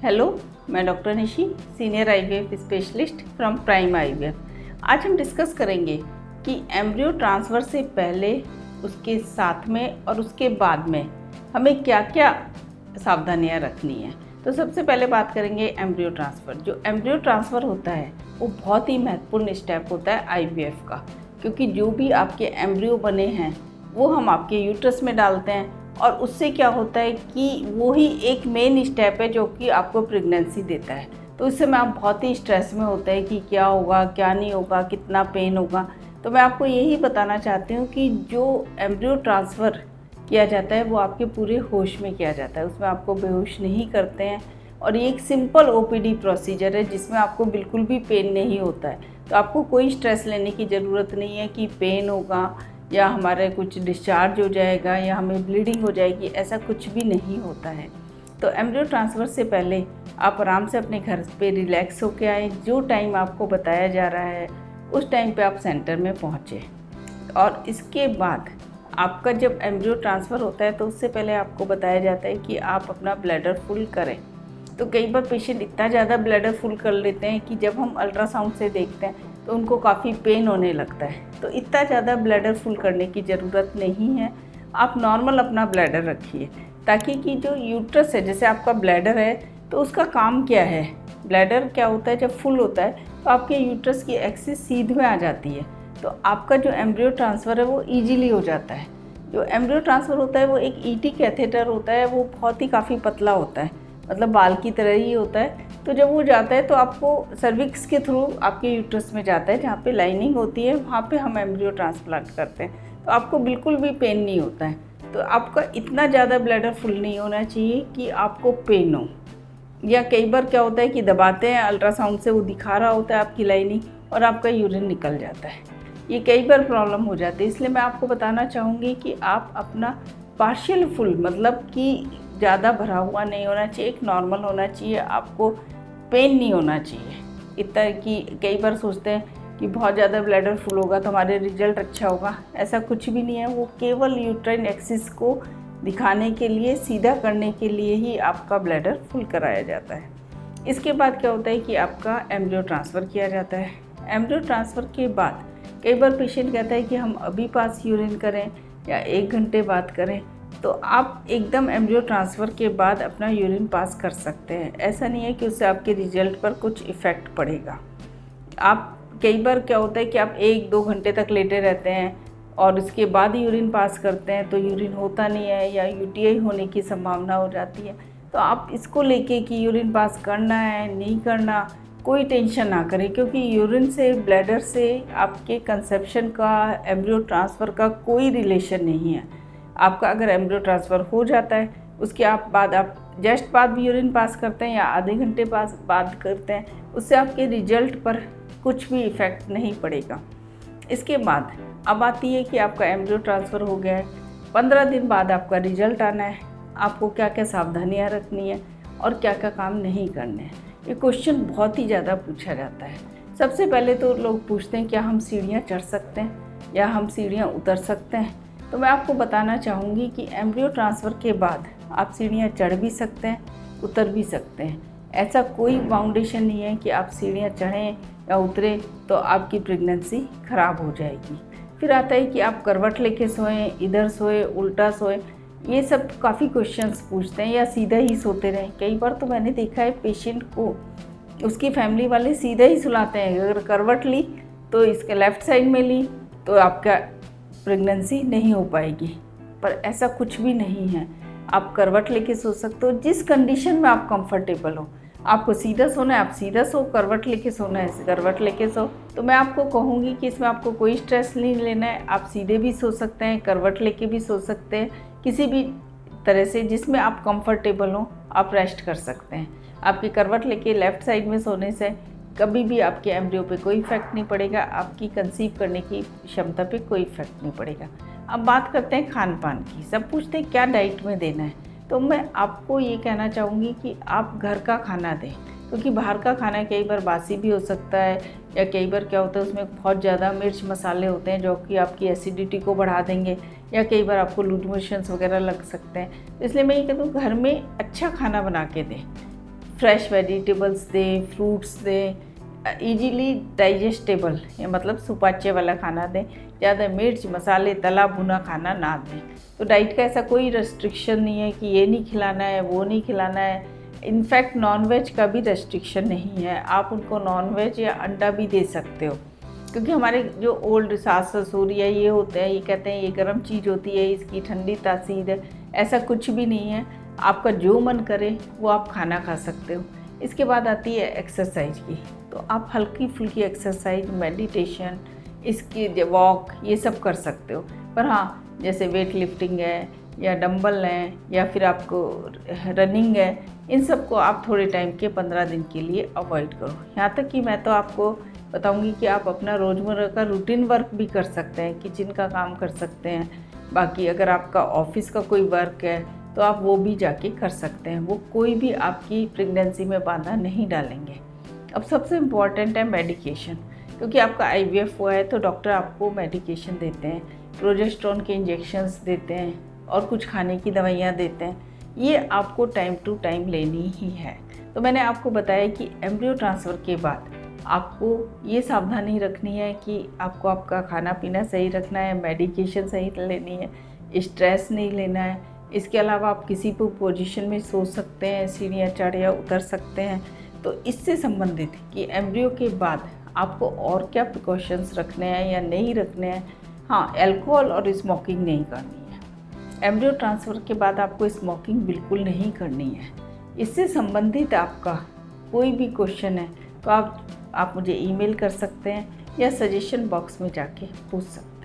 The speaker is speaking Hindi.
हेलो, मैं doctor Nishi, senior IVF specialist from prime IVF. आज हम डिस्कस करेंगे कि एम्ब्रियो ट्रांसफ़र से पहले, उसके साथ में और उसके बाद में हमें क्या क्या सावधानियां रखनी है। तो सबसे पहले बात करेंगे एम्ब्रियो ट्रांसफ़र। जो एम्ब्रियो ट्रांसफ़र होता है वो बहुत ही महत्वपूर्ण स्टेप होता है आईवीएफ का, क्योंकि जो भी आपके एम्ब्रियो बने हैं वो हम आपके यूट्रस में डालते हैं और उससे क्या होता है कि वो ही एक मेन स्टेप है जो कि आपको प्रेगनेंसी देता है। तो इस समय आप बहुत ही स्ट्रेस में होते हैं कि क्या होगा, क्या नहीं होगा, कितना पेन होगा। तो मैं आपको यही बताना चाहती हूँ कि जो एम्ब्रियो ट्रांसफ़र किया जाता है वो आपके पूरे होश में किया जाता है, उसमें आपको बेहोश नहीं करते हैं। और ये एक सिंपल ओपीडी प्रोसीजर है जिसमें आपको बिल्कुल भी पेन नहीं होता है। तो आपको कोई स्ट्रेस लेने की ज़रूरत नहीं है कि पेन होगा या हमारे कुछ डिस्चार्ज हो जाएगा या हमें ब्लीडिंग हो जाएगी, ऐसा कुछ भी नहीं होता है। तो एम्ब्रियो ट्रांसफ़र से पहले आप आराम से अपने घर पे रिलैक्स होके आए। जो टाइम आपको बताया जा रहा है उस टाइम पे आप सेंटर में पहुँचे। और इसके बाद आपका जब एम्ब्रियो ट्रांसफ़र होता है तो उससे पहले आपको बताया जाता है कि आप अपना ब्लैडर फुल करें। तो कई बार पेशेंट इतना ज़्यादा ब्लैडर फुल कर लेते हैं कि जब हम अल्ट्रासाउंड से देखते हैं तो उनको काफ़ी पेन होने लगता है। तो इतना ज़्यादा ब्लैडर फुल करने की ज़रूरत नहीं है। आप नॉर्मल अपना ब्लैडर रखिए, ताकि कि जो यूट्रस है, जैसे आपका ब्लैडर है तो उसका काम क्या है, ब्लैडर क्या होता है, जब फुल होता है तो आपके यूट्रस की एक्सिस सीध में आ जाती है। तो आपका जो एम्ब्रियो ट्रांसफ़र है वो ईजीली हो जाता है। जो एम्ब्रियो ट्रांसफ़र होता है वो एक ईटी कैथेटर होता है, वो बहुत ही काफ़ी पतला होता है, मतलब बाल की तरह ही होता है। तो जब वो जाता है तो आपको सर्विक्स के थ्रू आपके यूट्रस में जाता है, जहाँ पे लाइनिंग होती है वहाँ पे हम एम्ब्रियो ट्रांसप्लांट करते हैं। तो आपको बिल्कुल भी पेन नहीं होता है। तो आपका इतना ज़्यादा ब्लैडर फुल नहीं होना चाहिए कि आपको पेन हो। या कई बार क्या होता है कि दबाते हैं, अल्ट्रासाउंड से वो दिखा रहा होता है आपकी लाइनिंग और आपका यूरिन निकल जाता है। ये कई बार प्रॉब्लम हो जाती है। इसलिए मैं आपको बताना चाहूँगी कि आप अपना पार्शियल फुल, मतलब कि ज़्यादा भरा हुआ नहीं होना चाहिए, एक नॉर्मल होना चाहिए, आपको पेन नहीं होना चाहिए। इतना कि कई बार सोचते हैं कि बहुत ज़्यादा ब्लैडर फुल होगा तो हमारे रिजल्ट अच्छा होगा, ऐसा कुछ भी नहीं है। वो केवल यूट्राइन एक्सिस को दिखाने के लिए, सीधा करने के लिए ही आपका ब्लैडर फुल कराया जाता है। इसके बाद क्या होता है कि आपका एम्ब्रियो ट्रांसफ़र किया जाता है। एम्ब्रियो ट्रांसफ़र के बाद कई बार पेशेंट कहता है कि हम अभी पास यूरिन करें या 1 घंटे बाद करें। तो आप एकदम एम्ब्रियो ट्रांसफ़र के बाद अपना यूरिन पास कर सकते हैं। ऐसा नहीं है कि उससे आपके रिजल्ट पर कुछ इफ़ेक्ट पड़ेगा। आप कई बार क्या होता है कि आप 1-2 घंटे तक लेटे रहते हैं और इसके बाद यूरिन पास करते हैं तो यूरिन होता नहीं है या यूटीआई होने की संभावना हो जाती है। तो आप इसको लेके कि यूरिन पास करना है नहीं करना, कोई टेंशन ना करें, क्योंकि यूरिन से, ब्लैडर से आपके कंसेप्शन का, एम्ब्रियो ट्रांसफ़र का कोई रिलेशन नहीं है। आपका अगर एम्ब्रियो ट्रांसफ़र हो जाता है उसके बाद आप जस्ट बाद भी यूरिन पास करते हैं या आधे घंटे बाद करते हैं, उससे आपके रिजल्ट पर कुछ भी इफ़ेक्ट नहीं पड़ेगा। इसके बाद अब आती है कि आपका एम्ब्रियो ट्रांसफ़र हो गया है, 15 दिन बाद आपका रिजल्ट आना है। आपको क्या क्या सावधानियाँ रखनी है और क्या क्या काम नहीं करने हैं। ये क्वेश्चन बहुत ही ज़्यादा पूछा जाता है। सबसे पहले तो लोग पूछते हैं क्या हम सीढ़ियाँ चढ़ सकते हैं या हम सीढ़ियाँ उतर सकते हैं। तो मैं आपको बताना चाहूँगी कि एम्ब्रियो ट्रांसफ़र के बाद आप सीढ़ियाँ चढ़ भी सकते हैं, उतर भी सकते हैं। ऐसा कोई बाउंडेशन नहीं है कि आप सीढ़ियाँ चढ़ें या उतरें तो आपकी प्रेगनेंसी ख़राब हो जाएगी। फिर आता है कि आप करवट लेके सोएं, इधर सोएं, उल्टा सोएं, ये सब काफ़ी क्वेश्चंस पूछते हैं, या सीधा ही सोते रहें। कई बार तो मैंने देखा है पेशेंट को उसकी फैमिली वाले सीधा ही सुलाते हैं। अगर करवट ली तो इसके लेफ़्ट साइड में ली तो आपका प्रेगनेंसी नहीं हो पाएगी, पर ऐसा कुछ भी नहीं है। आप करवट लेके सो सकते हो, जिस कंडीशन में आप कंफर्टेबल हो। आपको सीधा सोना है आप सीधा सो, करवट लेके सोना है करवट लेके सो। तो मैं आपको कहूँगी कि इसमें आपको कोई स्ट्रेस नहीं लेना है। आप सीधे भी सो सकते हैं, करवट लेके भी सो सकते हैं, किसी भी तरह से जिसमें आप कंफर्टेबल हो आप रेस्ट कर सकते हैं। आपकी करवट लेके लेफ़्ट साइड में सोने से कभी भी आपके एम्ब्रियो पे कोई इफ़ेक्ट नहीं पड़ेगा, आपकी कंसीव करने की क्षमता पे कोई इफ़ेक्ट नहीं पड़ेगा। अब बात करते हैं खान पान की। सब पूछते हैं क्या डाइट में देना है। तो मैं आपको ये कहना चाहूँगी कि आप घर का खाना दें, क्योंकि बाहर का खाना कई बार बासी भी हो सकता है, या कई बार क्या होता है उसमें बहुत ज़्यादा मिर्च मसाले होते हैं जो कि आपकी एसिडिटी को बढ़ा देंगे, या कई बार आपको लूज मोशंस वगैरह लग सकते हैं। तो इसलिए मैं ये कहती हूँ घर में अच्छा खाना बना के दें। फ्रेश वेजिटेबल्स दें, फ्रूट्स दें, इजीली डाइजेस्टेबल मतलब सुपाच्य वाला खाना दें, ज़्यादा मिर्च मसाले तला भुना खाना ना दें। तो डाइट का ऐसा कोई रेस्ट्रिक्शन नहीं है कि ये नहीं खिलाना है, वो नहीं खिलाना है। इनफैक्ट नॉनवेज का भी रेस्ट्रिक्शन नहीं है, आप उनको नॉनवेज या अंडा भी दे सकते हो। क्योंकि हमारे जो ओल्ड सास ससुर या ये होते हैं, ये कहते हैं ये गर्म चीज़ होती है, इसकी ठंडी तासीर है। ऐसा कुछ भी नहीं है, आपका जो मन करे वो आप खाना खा सकते हो। इसके बाद आती है एक्सरसाइज की, तो आप हल्की फुल्की एक्सरसाइज, मेडिटेशन, इसकी वॉक, ये सब कर सकते हो। पर हाँ, जैसे वेट लिफ्टिंग है या डंबल हैं या फिर आपको रनिंग है, इन सब को आप थोड़े टाइम के 15 दिन के लिए अवॉइड करो। यहाँ तक कि मैं तो आपको बताऊंगी कि आप अपना रोज़मर्रा का रूटीन वर्क भी कर सकते हैं, किचन का काम कर सकते हैं। बाकी अगर आपका ऑफिस का कोई वर्क है तो आप वो भी जाके कर सकते हैं, वो कोई भी आपकी प्रेगनेंसी में बाधा नहीं डालेंगे। अब सबसे इम्पॉर्टेंट है मेडिकेशन, क्योंकि आपका IVF हुआ है तो डॉक्टर आपको मेडिकेशन देते हैं, प्रोजेस्टेरोन के इंजेक्शंस देते हैं और कुछ खाने की दवाइयाँ देते हैं। ये आपको टाइम टू टाइम लेनी ही है। तो मैंने आपको बताया कि एम्ब्रियो ट्रांसफ़र के बाद आपको ये सावधानी रखनी है कि आपको आपका खाना पीना सही रखना है, मेडिकेशन सही लेनी है, स्ट्रेस नहीं लेना है। इसके अलावा आप किसी भी पोजीशन में सो सकते हैं, सीढ़ियाँ चढ़ या उतर सकते हैं। तो इससे संबंधित कि एम्ब्रियो के बाद आपको और क्या प्रिकॉशंस रखने हैं या नहीं रखने हैं। हाँ, अल्कोहल और स्मोकिंग नहीं करनी है। एम्ब्रियो ट्रांसफ़र के बाद आपको स्मोकिंग बिल्कुल नहीं करनी है। इससे संबंधित आपका कोई भी क्वेश्चन है तो आप मुझे ईमेल कर सकते हैं या सजेशन बॉक्स में जाके पूछ सकते हैं।